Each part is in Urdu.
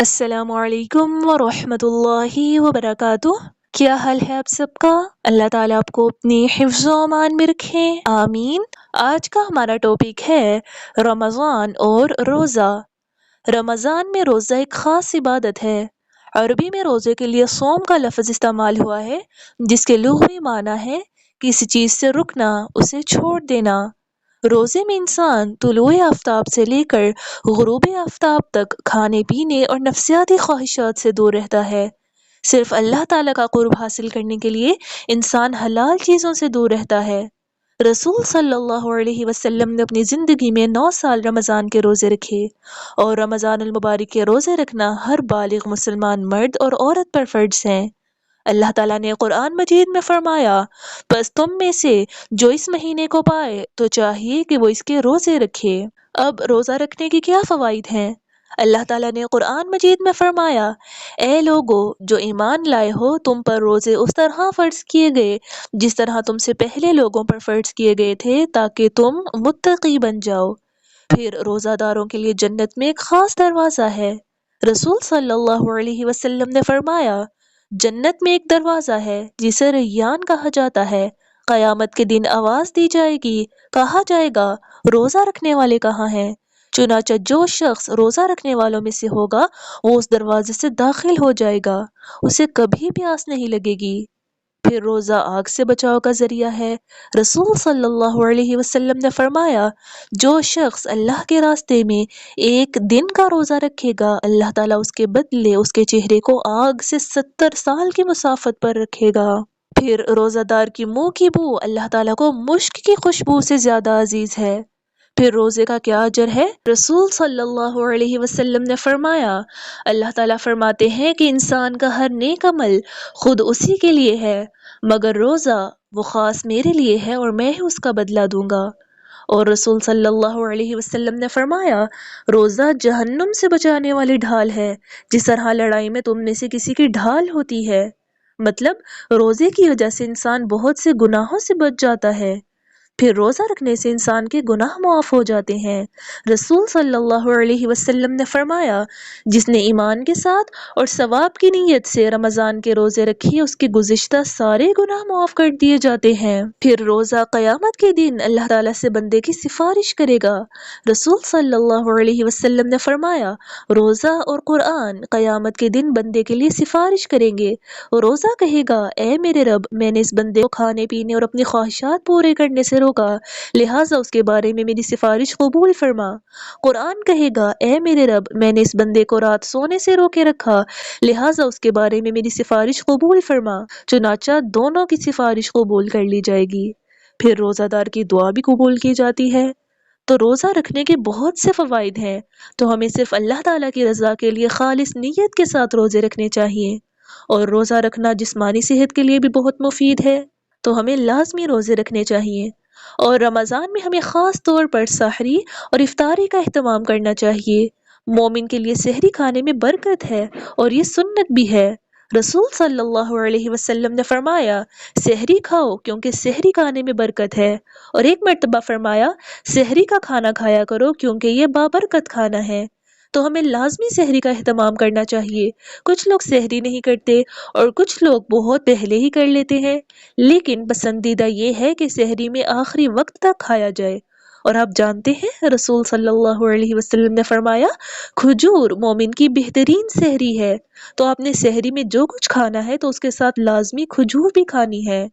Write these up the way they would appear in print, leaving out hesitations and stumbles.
السلام علیکم ورحمۃ اللہ وبرکاتہ۔ کیا حال ہے آپ سب کا؟ اللہ تعالیٰ آپ کو اپنی حفظ و امان میں رکھیں، آمین۔ آج کا ہمارا ٹاپک ہے رمضان اور روزہ۔ رمضان میں روزہ ایک خاص عبادت ہے۔ عربی میں روزے کے لیے صوم کا لفظ استعمال ہوا ہے، جس کے لغوی معنی ہے کسی چیز سے رکنا، اسے چھوڑ دینا۔ روزے میں انسان طلوع آفتاب سے لے کر غروب آفتاب تک کھانے پینے اور نفسیاتی خواہشات سے دور رہتا ہے۔ صرف اللہ تعالیٰ کا قرب حاصل کرنے کے لیے انسان حلال چیزوں سے دور رہتا ہے۔ رسول صلی اللہ علیہ وسلم نے اپنی زندگی میں 9 سال رمضان کے روزے رکھے، اور رمضان المبارک کے روزے رکھنا ہر بالغ مسلمان مرد اور عورت پر فرض ہے۔ اللہ تعالیٰ نے قرآن مجید میں فرمایا، بس تم میں سے جو اس مہینے کو پائے تو چاہیے کہ وہ اس کے روزے رکھے۔ اب روزہ رکھنے کی کیا فوائد ہیں؟ اللہ تعالیٰ نے قرآن مجید میں فرمایا، اے لوگو جو ایمان لائے ہو، تم پر روزے اس طرح فرض کیے گئے جس طرح تم سے پہلے لوگوں پر فرض کیے گئے تھے، تاکہ تم متقی بن جاؤ۔ پھر روزہ داروں کے لیے جنت میں ایک خاص دروازہ ہے۔ رسول صلی اللہ علیہ وسلم نے فرمایا، جنت میں ایک دروازہ ہے جسے ریان کہا جاتا ہے۔ قیامت کے دن آواز دی جائے گی، کہا جائے گا، روزہ رکھنے والے کہاں ہیں؟ چنانچہ جو شخص روزہ رکھنے والوں میں سے ہوگا وہ اس دروازے سے داخل ہو جائے گا، اسے کبھی پیاس نہیں لگے گی۔ پھر روزہ آگ سے بچاؤ کا ذریعہ ہے۔ رسول صلی اللہ علیہ وسلم نے فرمایا، جو شخص اللہ کے راستے میں ایک دن کا روزہ رکھے گا، اللہ تعالیٰ اس کے بدلے اس کے چہرے کو آگ سے 70 سال کی مسافت پر رکھے گا۔ پھر روزہ دار کی منہ کی بو اللہ تعالیٰ کو مشک کی خوشبو سے زیادہ عزیز ہے۔ پھر روزے کا کیا اجر ہے؟ رسول صلی اللہ علیہ وسلم نے فرمایا، اللہ تعالیٰ فرماتے ہیں کہ انسان کا ہر نیک عمل خود اسی کے لیے ہے، مگر روزہ وہ خاص میرے لیے ہے اور میں ہی اس کا بدلہ دوں گا۔ اور رسول صلی اللہ علیہ وسلم نے فرمایا، روزہ جہنم سے بچانے والی ڈھال ہے، جس طرح لڑائی میں تم میں سے کسی کی ڈھال ہوتی ہے۔ مطلب روزے کی وجہ سے انسان بہت سے گناہوں سے بچ جاتا ہے۔ پھر روزہ رکھنے سے انسان کے گناہ معاف ہو جاتے ہیں۔ رسول صلی اللہ علیہ وسلم نے فرمایا، جس نے ایمان کے ساتھ اور ثواب کی نیت سے رمضان کے روزے رکھی، اس کے گزشتہ سارے گناہ معاف کر دیے جاتے ہیں۔ پھر روزہ قیامت کے دن اللہ تعالیٰ سے بندے کی سفارش کرے گا۔ رسول صلی اللہ علیہ وسلم نے فرمایا، روزہ اور قرآن قیامت کے دن بندے کے لیے سفارش کریں گے۔ روزہ کہے گا، اے میرے رب، میں نے اس بندے کو کھانے پینے اور اپنی خواہشات پورے کرنے سے روکا، لہٰذا اس کے بارے میں میری سفارش قبول فرما۔ قرآن کہے گا، اے میرے رب، میں نے اس بندے کو رات سونے سے روکے رکھا، لہٰذا اس کے بارے میں میری سفارش قبول فرما۔ چنانچہ دونوں کی سفارش قبول کر لی جائے گی۔ پھر روزہ دار کی دعا بھی قبول کی جاتی ہے۔ تو روزہ رکھنے کے بہت سے فوائد ہیں، تو ہمیں صرف اللہ تعالیٰ کی رضا کے لیے خالص نیت کے ساتھ روزے رکھنے چاہیے۔ اور روزہ رکھنا جسمانی صحت کے لیے بھی بہت مفید ہے، تو ہمیں لازمی روزے رکھنے چاہیے۔ اور رمضان میں ہمیں خاص طور پر سحری اور افطاری کا اہتمام کرنا چاہیے۔ مومن کے لیے سحری کھانے میں برکت ہے اور یہ سنت بھی ہے۔ رسول صلی اللہ علیہ وسلم نے فرمایا، سحری کھاؤ کیونکہ سحری کھانے میں برکت ہے، اور ایک مرتبہ فرمایا، سحری کا کھانا کھایا کرو کیونکہ یہ بابرکت کھانا ہے۔ تو ہمیں لازمی سحری کا اہتمام کرنا چاہیے۔ کچھ لوگ سحری نہیں کرتے اور کچھ لوگ بہت پہلے ہی کر لیتے ہیں، لیکن پسندیدہ یہ ہے کہ سحری میں آخری وقت تک کھایا جائے۔ اور آپ جانتے ہیں رسول صلی اللہ علیہ وسلم نے فرمایا، کھجور مومن کی بہترین سحری ہے۔ تو آپ نے سحری میں جو کچھ کھانا ہے تو اس کے ساتھ لازمی کھجور بھی کھانی ہے۔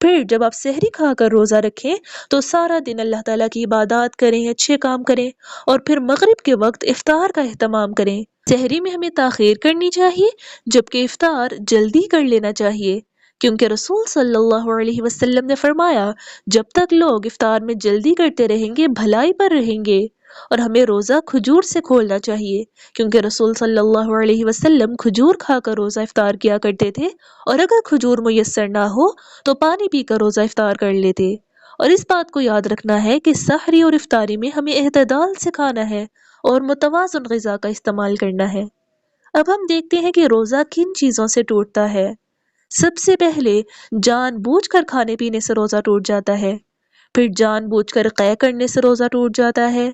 پھر جب آپ سحری کھا کر روزہ رکھیں تو سارا دن اللہ تعالیٰ کی عبادات کریں، اچھے کام کریں، اور پھر مغرب کے وقت افطار کا اہتمام کریں۔ سحری میں ہمیں تاخیر کرنی چاہیے، جبکہ افطار جلدی کر لینا چاہیے، کیونکہ رسول صلی اللہ علیہ وسلم نے فرمایا، جب تک لوگ افطار میں جلدی کرتے رہیں گے بھلائی پر رہیں گے۔ اور ہمیں روزہ کھجور سے کھولنا چاہیے، کیونکہ رسول صلی اللہ علیہ وسلم کھجور کھا کر روزہ افطار کیا کرتے تھے، اور اگر کھجور میسر نہ ہو تو پانی پی کر روزہ افطار کر لیتے۔ اور اس بات کو یاد رکھنا ہے کہ سحری اور افطاری میں ہمیں اعتدال سے کھانا ہے اور متوازن غذا کا استعمال کرنا ہے۔ اب ہم دیکھتے ہیں کہ روزہ کن چیزوں سے ٹوٹتا ہے۔ سب سے پہلے جان بوجھ کر کھانے پینے سے روزہ ٹوٹ جاتا ہے، پھر جان بوجھ کر قے کرنے سے روزہ ٹوٹ جاتا ہے،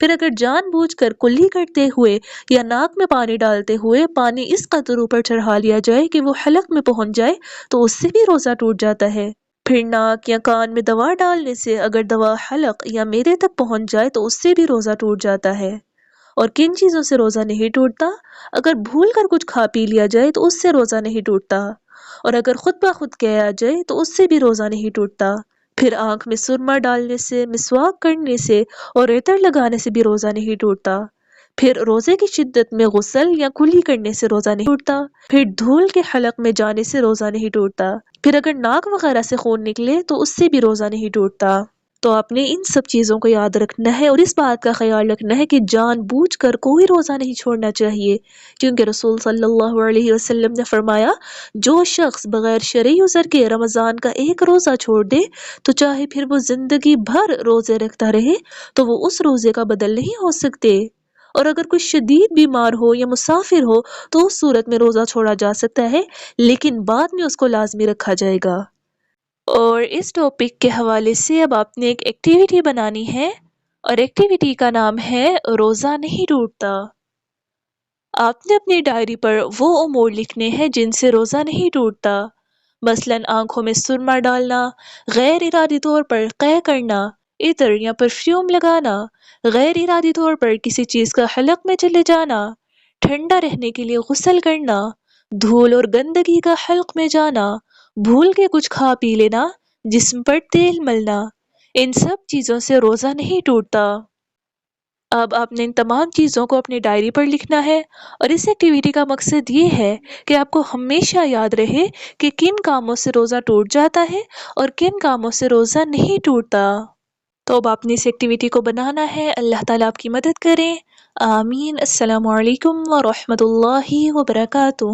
پھر اگر جان بوجھ کر کلی کرتے ہوئے یا ناک میں پانی ڈالتے ہوئے پانی اس قدر اوپر چڑھا لیا جائے کہ وہ حلق میں پہنچ جائے تو اس سے بھی روزہ ٹوٹ جاتا ہے۔ پھر ناک یا کان میں دوا ڈالنے سے اگر دوا حلق یا معدے تک پہنچ جائے تو اس سے بھی روزہ ٹوٹ جاتا ہے۔ اور کن چیزوں سے روزہ نہیں ٹوٹتا؟ اگر بھول کر کچھ کھا پی لیا جائے تو اس سے روزہ نہیں ٹوٹتا، اور اگر خود بخود کہا جائے تو اس سے بھی روزہ نہیں ٹوٹتا۔ پھر آنکھ میں سرما ڈالنے سے، مسواک کرنے سے اور عطر لگانے سے بھی روزہ نہیں ٹوٹتا۔ پھر روزے کی شدت میں غسل یا کلی کرنے سے روزہ نہیں ٹوٹتا۔ پھر دھول کے حلق میں جانے سے روزہ نہیں ٹوٹتا۔ پھر اگر ناک وغیرہ سے خون نکلے تو اس سے بھی روزہ نہیں ٹوٹتا۔ تو آپ نے ان سب چیزوں کو یاد رکھنا ہے اور اس بات کا خیال رکھنا ہے کہ جان بوجھ کر کوئی روزہ نہیں چھوڑنا چاہیے، کیونکہ رسول صلی اللہ علیہ وسلم نے فرمایا جو شخص بغیر شرعی عذر کے رمضان کا ایک روزہ چھوڑ دے تو چاہے پھر وہ زندگی بھر روزے رکھتا رہے تو وہ اس روزے کا بدل نہیں ہو سکتے، اور اگر کوئی شدید بیمار ہو یا مسافر ہو تو اس صورت میں روزہ چھوڑا جا سکتا ہے، لیکن بعد میں اس کو لازمی رکھا جائے گا۔ اور اس ٹاپک کے حوالے سے اب آپ نے ایک ایکٹیویٹی بنانی ہے، اور ایکٹیویٹی کا نام ہے روزہ نہیں ٹوٹتا۔ آپ نے اپنی ڈائری پر وہ امور لکھنے ہیں جن سے روزہ نہیں ٹوٹتا، مثلاً آنکھوں میں سرما ڈالنا، غیر ارادی طور پر قے کرنا، عطر یا پرفیوم لگانا، غیر ارادی طور پر کسی چیز کا حلق میں چلے جانا، ٹھنڈا رہنے کے لیے غسل کرنا، دھول اور گندگی کا حلق میں جانا، بھول کے کچھ کھا پی لینا، جسم پر تیل ملنا، ان سب چیزوں سے روزہ نہیں ٹوٹتا۔ اب آپ نے ان تمام چیزوں کو اپنی ڈائری پر لکھنا ہے، اور اس ایکٹیویٹی کا مقصد یہ ہے کہ آپ کو ہمیشہ یاد رہے کہ کن کاموں سے روزہ ٹوٹ جاتا ہے اور کن کاموں سے روزہ نہیں ٹوٹتا۔ تو اب آپ نے اس ایکٹیویٹی کو بنانا ہے۔ اللہ تعالیٰ آپ کی مدد کریں، آمین۔ السلام علیکم ورحمۃ اللہ وبرکاتہ۔